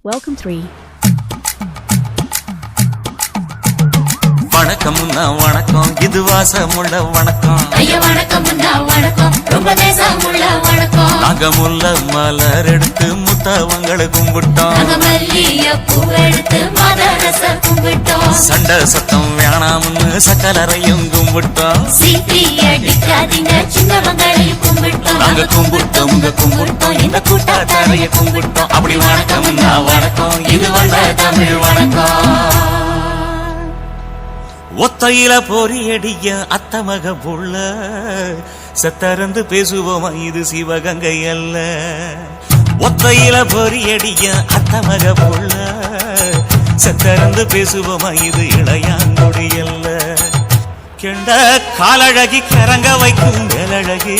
Welcome 3. வணக்கம்னா வணக்கம் இது வாசமுள்ள வணக்கம் ஐயா வணக்கம்னா வணக்கம் ரொம்ப தேசமுள்ள வணக்கம் நாங்க முல்ல மலர் எடுத்து முத்தவங்களை கும்பிட்டோம் நாங்க மல்லிய பூ எடுத்து மதரச கும்பிட்டோம் சண்டை சத்தம் வேணாம்னு சக்கலரையும் கும்பிட்டோம் சீட்டி அடிக்காதீங்க சின்னவங்களையும் கும்பிட்டோம் நாங்க கும்பிட்டோம் உங்க கும்பிட்டோம் இந்த கூட்டாத்தாரைய கும்பிட்டோம் அப்படி வணக்கம்னா வணக்கம் இது வந்த தமிழ் வணக்கம் ஒத்தையில பொறியடிய அத்தமக புள்ள சத்தரந்து பேசுவோமா இது சிவகங்கை அல்ல ஒத்தையில பொறியடிய அத்தமக புள்ள சத்தரந்து பேசுவோமா இது இளையாங்குடி அல்ல கெண்ட காலழகி கரங்க வைக்கும் வேலழகி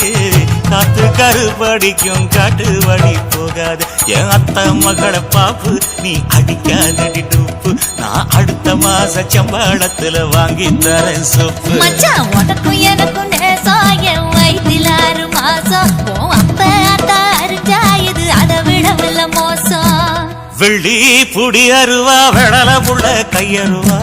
காத்து கருப்படிக்கும் காட்டு வழி போகாது என் அத்த மகளை பாப்பு நீ அடிக்காதடி டூப்பு நான் அடுத்த மாச சம்பளத்துல வாங்கி தரேன் சொப்பு மச்சான் உனக்கும் எனக்கும் நேசம் என் வயிற்றில் 6 மாசம் உன் அப்ப அத்தா அரிஞ்சா இது அதை விடவில்ல மோசம் வெள்ளி புடி அருவா வெடல புள்ள கையருவா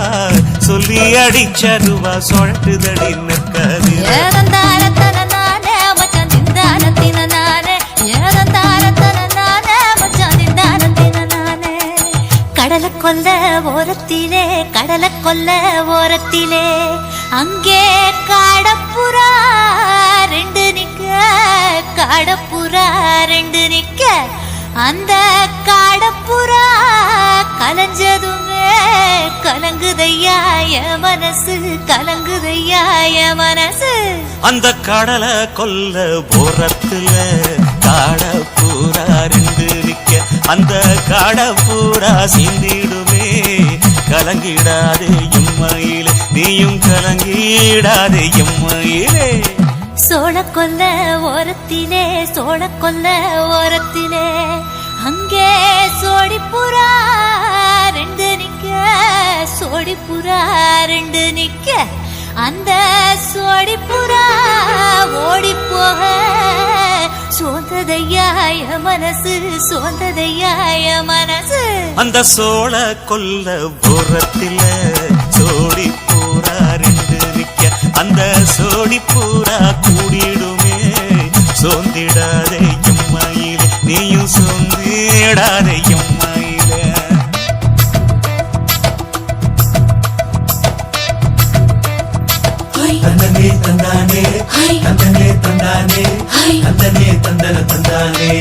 சொல்லி அடிச்சருவா சொழட்டுதடி நிற்காது ஏதந்தாரத்தன நானே மச்சான் திந்தாரத்தின நானே ஏதந்தாரத்தன நானே மச்சான் திந்தாரத்தின நானே கடலை கொல்ல ஓரத்திலே அங்கே காடப்புறா ரெண்டு நிக்க அந்த காடப்புறா கலஞ்சதுமே கலங்குதையா என் மனசு அந்த கடலை கொல்ல போரத்துல காட பூரா ரெண்டு நிக்க அந்த காட பூரா சிந்திடுமே கலங்கிடாதே எம்மையிலே நீயும் கலங்கிடாதே எம்மையிலே சோழக்கொல்ல ஓரத்திலே அங்கே சோடிப்புறா ரெண்டு நிக்க அந்த சோடிப்புறா ஓடி போக சோந்ததையாய மனசு அந்த சோழ கொல்ல போரத்தில சோடி பூரா ரெண்டு நிக்க அந்த சோடி பூரா கூடிடுமே சோந்திடாதே எம்மையிலே நீயும் சோந்திடாதே எம்மையிலே தந்தனே தந்தானே தந்தனே தந்தானே தந்தனே தந்தன தந்தானே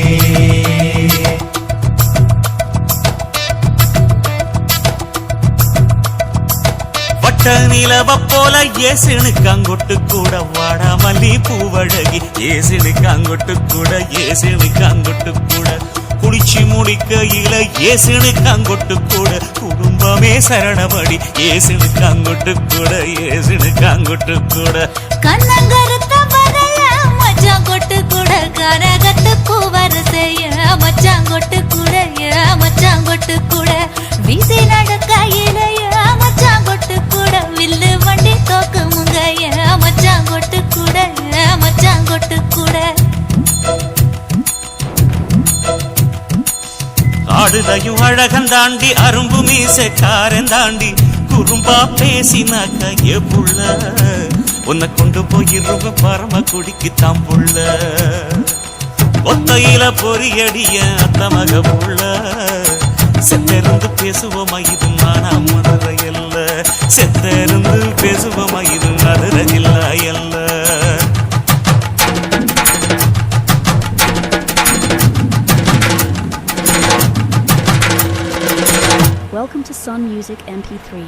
வட்ட நிலவ போல ஏசுனுக்கு அங்கொட்டு கூட வாடா மல்லி பூவழகி ஏசுனுக்கு அங்கொட்டு கூட குளிச்சு முடிக்கையில ஏசுனுக்கு அங்கொட்டு கூட குடும்பமே சரணபடி ஏசுனுக்கு அங்கொட்டு கூட கண்ணங்கருத்த வரைய மச்சான் கொட்டு கூட கரகத்துக்கு வரிசைய மச்சான் கொட்டு கூட வீசி நடக்கையிலைய மச்சான் கொட்டு கூட வில்லு வண்டி தோக்கு முங்கைய மச்சான் கொட்டு கூட ஆடுதையும் அழகந்தாண்டி அரும்பு மீசக்காரன் தாண்டி குறும்பா பேசினாக்க ஏ புள்ள உன்னை கொண்டு போயிருவ பரம குடிக்கு தாம்புள்ள ஒத்தையில பொறியடிய அத்தமக புள்ள செத்திருந்து பேசுவோமா இது மானா மதுரை அல்ல செத்திருந்து பேசுவோமா இது மதுரை இல்ல அல்ல Welcome to Sun Music MP3.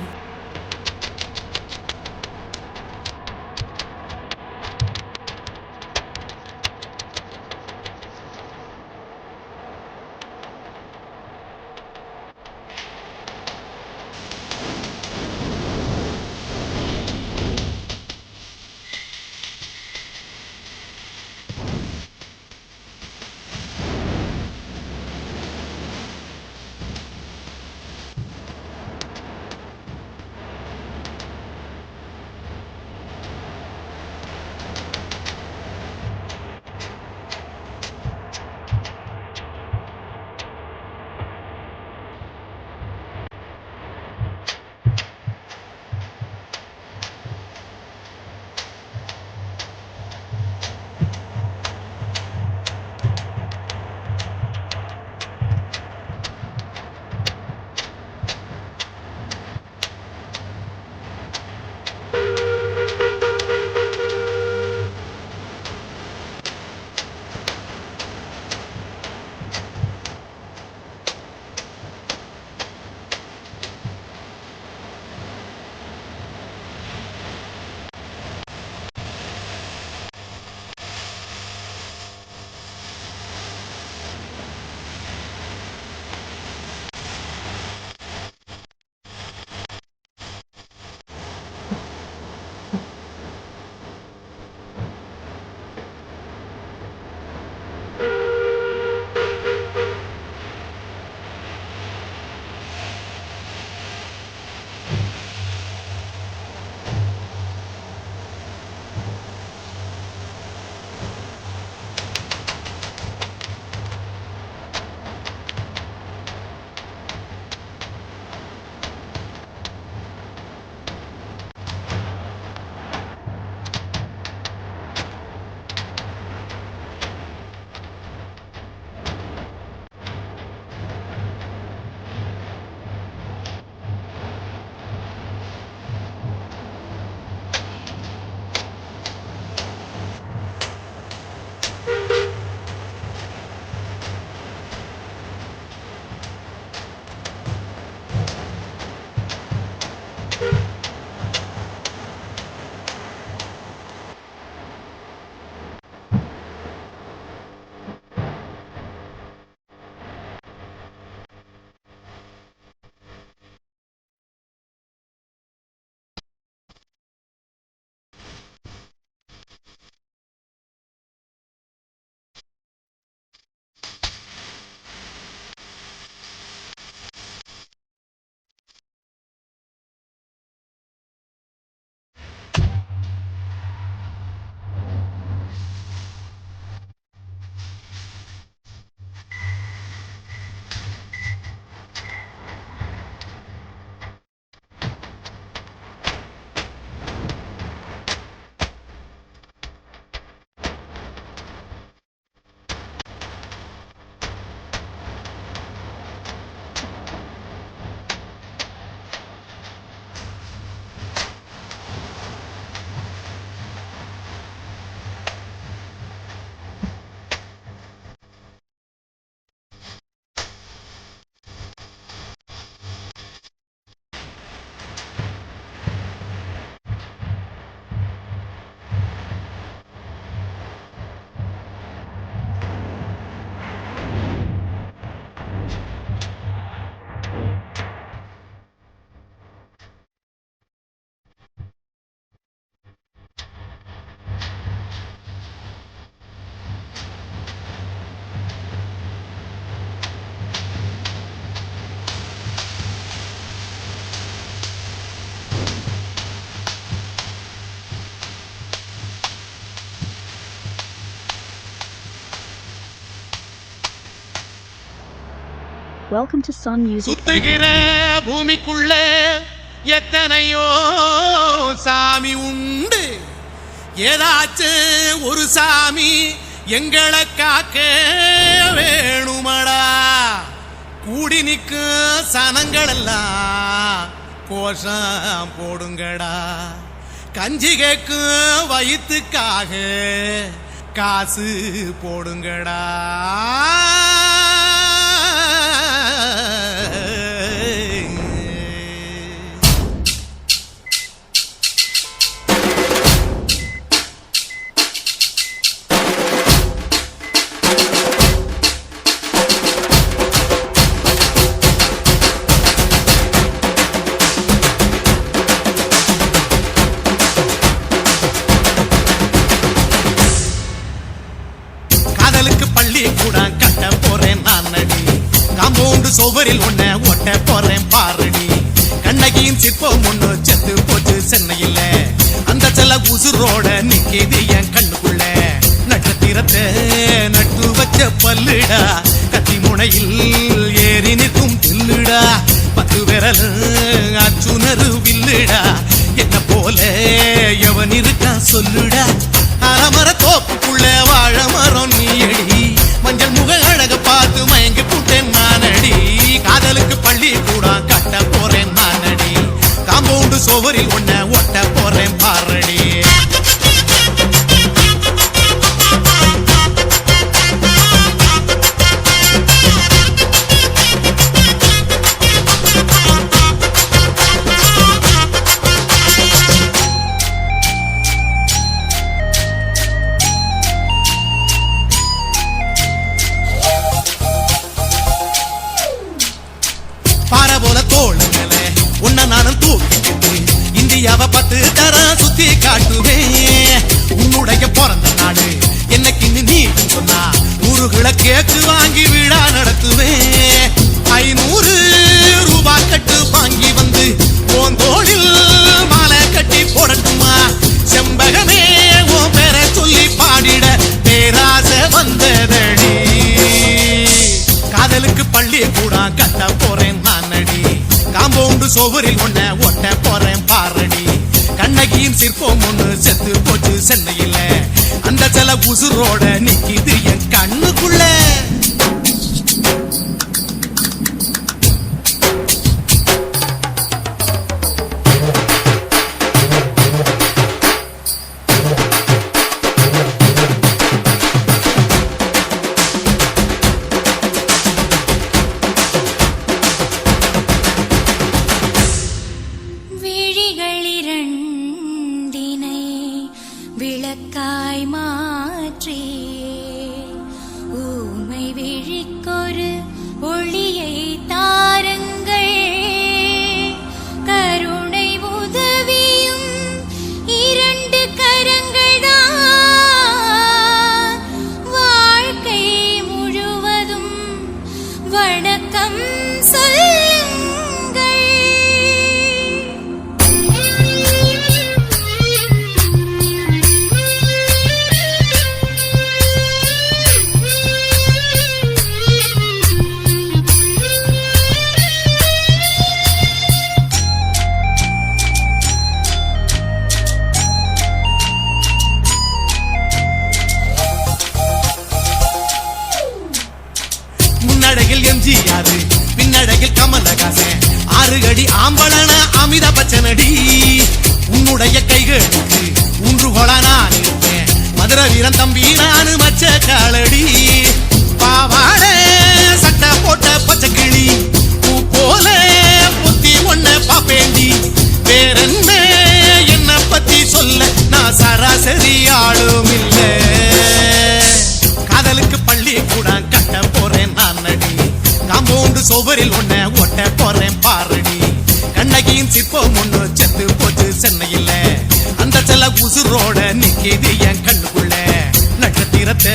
Welcome to Sun Music. சுத்துகிற பூமிக்குள்ள எத்தனையோ சாமி உண்டு, ஏதாச்சும் ஒரு சாமி எங்களை காக்க வேணுமடா. கூடி நிற்கும் சனங்கள் எல்லாம் கோஷம் போடுங்கடா. கஞ்சி கேக்கும் வயிற்றுக்காக காசு போடுங்கடா. கட்ட போறேன் நான் நடி, காம்பவுண்டு சுவரில் உன்னை ஒட்ட போறேன் பாரடி. கண்ணகியின் சிற்பம் ஒண்ணு செத்து போச்சு சென்னையில, அந்த செல்ல உசுரோட நிக்கிது என் கண்ணுக்குள்ள. நட்சத்திரத்தை நட்டு வச்ச பல்லுடா, கத்தி முனையில் ஏறி நிற்கும் தில்லுடா. 10 விரல் அச்சுணரு வில்லுடா, என்ன போல எவன் இருக்கா சொல்லுடா. அலமர தோப்புக்குள்ள வாழ மரம் நீ அடி, மஞ்சள் முக அழக பார்த்து மயங்கி புட்டேன் நானடி. காதலுக்கு பள்ளி கூட கட்ட போறேன் நானடி, காம்பவுண்டு சுவரில் உன்னை ஒட்ட போறேன் பாரடி. நானும் தூக்கிட்டு இந்தியாவ 10 தரம் சுத்தி காட்டுவேன். உன்னுடைய பிறந்த நாடு என்னைக்கு நீ சொன்னா 100 கிலோ கேக்கு வாங்கி விழா நடத்துவேன். 500 ரூபாய் கட்டு வாங்கி வந்து போந்தோளில் மாலை கட்டி போடட்டுமா. செம்பகமே உன் பேரை சொல்லி பாடிட பேராசை வந்ததடி. காதலுக்கு பள்ளி கூட கட்ட போறேன் நானடி, காம்பவுண்டு சுவரில் உன்னை ஒட்ட போறேன் பாரடி. கண்ணகியின் சிற்பம் ஒண்ணு செத்து போச்சு சென்னையில, அந்த சில உசுரோட நிக்கிது என் கண்ணுக்குள்ள. விளக்காய் மாற்றி ஊமை விழிக்கொரு ஒளியை தாருங்கள். கருணை உதவியும் 2 கரங்கள் தான், வாழ்க்கை முழுவதும் வணக்கம் சொல்லுங்கள். முன்னழகில் எம்ஜிஆர், பின்னழகில் கமலஹாசன், 6 அடி ஆம்பளன அமிதாப் பச்சனடி. உன்னுடைய கைகளுக்கு ஊன்றுகோல நான் இருப்பேன், மதுரை வீரன் தம்பி நானு மச்ச காலடி. பாவாட சட்டை போட்ட பச்சை கிளி, பூ போல புத்தி ஒன்ன பாப்பேண்டி. வேறென்ன என்ன பத்தி சொல்ல, நான் சராசரி ஆளும் இல்ல. காதலுக்கு பள்ளி கூட கட்ட போறேன் நானடி, காம்பவுண்டு சுவரில் உன்னை ஒட்ட போறேன் பாரடி. கண்ணகியின் சிற்பம் ஒண்ணு செத்து போச்சு சென்னையில, அந்த செல்ல உசுரோட நிக்கிது என் கண்ணுக்குள்ள. நட்சத்திரத்தை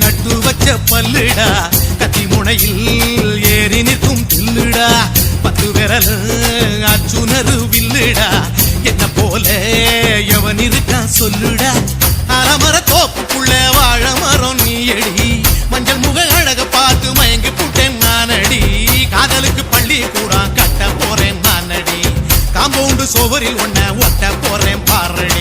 நட்டு வச்ச பல்லுடா, கத்தி முனையில் ஏறி நிற்கும் தில்லுடா. 10 விரல் அச்சுணரு வில்லுடா, என்ன போல எவன் இருக்கா சொல்லுடா. அலமர தோப்புக்குள்ள வாழ மரம் நீ அடி, மஞ்சள் முக அழக பார்த்து மயங்கி புட்டேன் நானடி. சுவரில் உன்னை ஒட்ட போறேன் பாரடி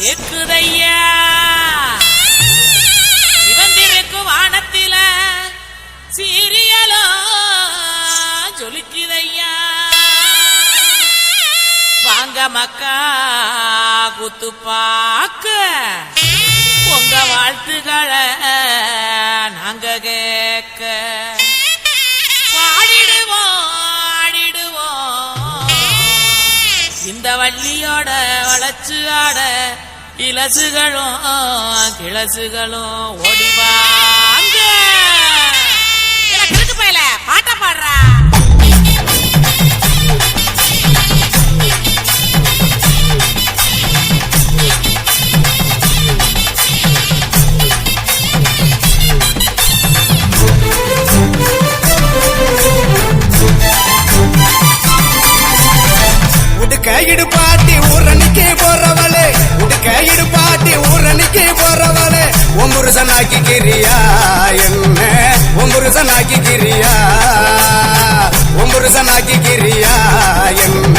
கேக்குதையா ஊத்து பாக்க உங்க வாழ்த்துக்களை நாங்க கேட்க பாடிடுவோம் ஆடிடுவோம் இந்த வள்ளியோட வளர்ச்சி ஆட இலசுகளும் கிளசுகளும் ஓடிவாங்க கிழக்கு பயில பாட்ட பாடுறா உடுக்கையிடு பாட்டி ஊரணிக்கு போறவளே உடுக்கையிடு பாட்டி ஊரணிக்கு போறவளே ஒம்புருசனாக்கி கிரியா என்ன ஒம்புருசனாக்கி கிரியா ஒம்புருசனாக்கி கிரியா என்ன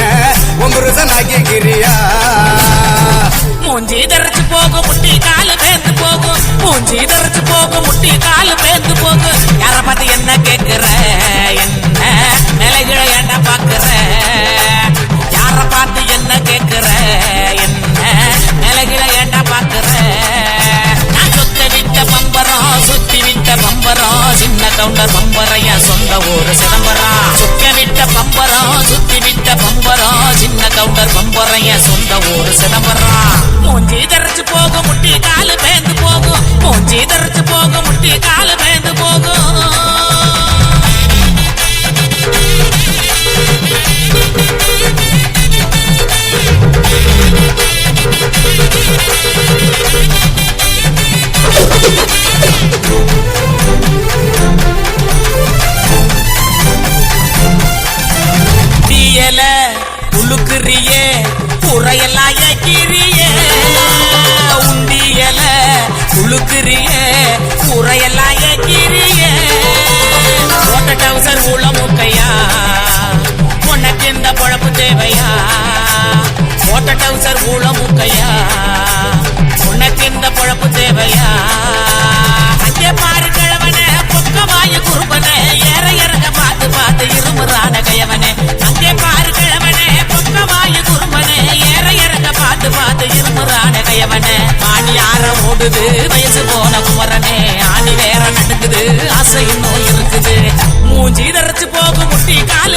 ஒம்புருசனாக்கி கிரியா மூஞ்சி தரைச்சு போகும் முட்டி காலு பேந்து போகும் மூஞ்சி தரைச்சு போகும் முட்டி காலு பேந்து போகும் யார பார்த்து என்ன கேக்குற என்ன நிலைகளை ஏண்டா பாக்குற யார பார்த்து என்ன கேக்குற என்ன நிலைகளை ஏண்டா பாக்குற நான் சுத்த விட்ட பம்பரம் சுத்தி விட்ட பம்பரம் சின்ன கவுண்டர் பம்பரைய சொந்த ஊரு சிதம்பரம் சுத்த விட்ட பம்பரம் சுத்தி விட்ட பம்பரம் சின்ன கவுண்டர் பம்பரைய சொந்த ஊரு சிதம்பரம் மூஞ்சி தரைச்சு போகும் முட்டி காலு பேந்து போகும் மூஞ்சி தரைச்சு போகும் முட்டி காலு பேந்து போகும் தீயல உழுக்குறியே குறையெல்லாம் ஏக்கிறியே உண்டியல உழுக்குறியே குறையெல்லாம் ஏக்கிறியே ஓட்ட டவுசர் உள்ள முக்கையா உனக்கு இந்த பொழப்பு தேவையா ஓட்ட டவுசர் உள்ள முக்கையா உனக்கு இந்த பொழப்பு தேவையா அங்கே பாரு கிழவனே பொக்கமாய குறும்பனே ஏற இறங்க பார்த்து பார்த்து இருமுறான கையவனே அங்கே பாரு கிழவனே பொக்கமாய குறும்பனே ஏற இறங்க பார்த்து பார்த்து இருமுறான கையவனே ஆணி ஆற ஓடுது வயசு போன குமரனே ஆணி வேற நடக்குது ஆசை இன்னும் இருக்குது மூஞ்சி தரைச்சு போகும் முட்டி கால